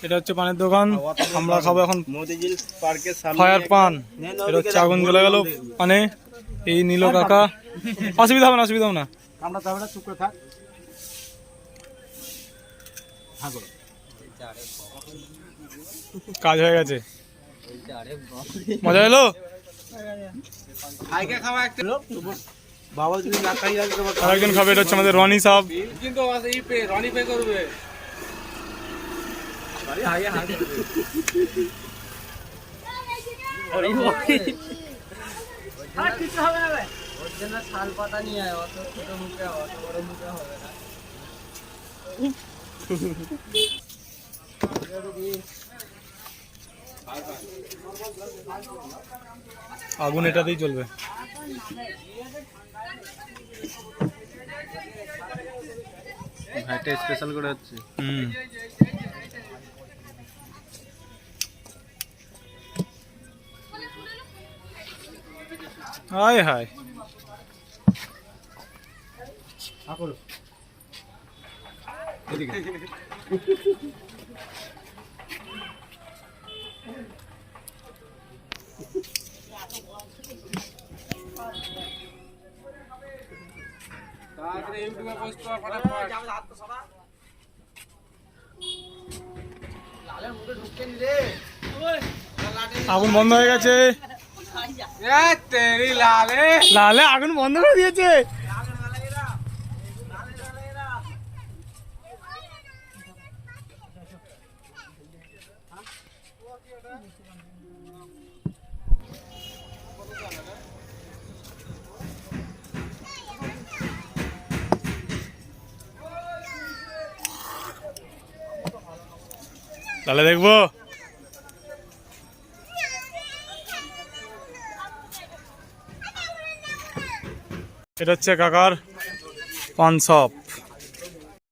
এটা হচ্ছে পানের দোকান। আমরা খাবো এখন ফায়ার পান। এটা হচ্ছে আগুন জ্বলে গেল পানে। এই নীল কাকা, অসুবিধা হবে না, অসুবিধা হবে না। কাজ হয়ে গেছে, মজা এলো। আরেকজন খাবে, এটা হচ্ছে আমাদের রনি সাহেব। আগুন এটাতেই চলবে। ভাইটা স্পেশাল করে হচ্ছে। হায় হায়, আগুন বন্ধ হয়ে গেছে। লালে আগুন বন্ধ করে দিয়েছে। তাহলে দেখবো। এটা হচ্ছে কাকার পান শপ।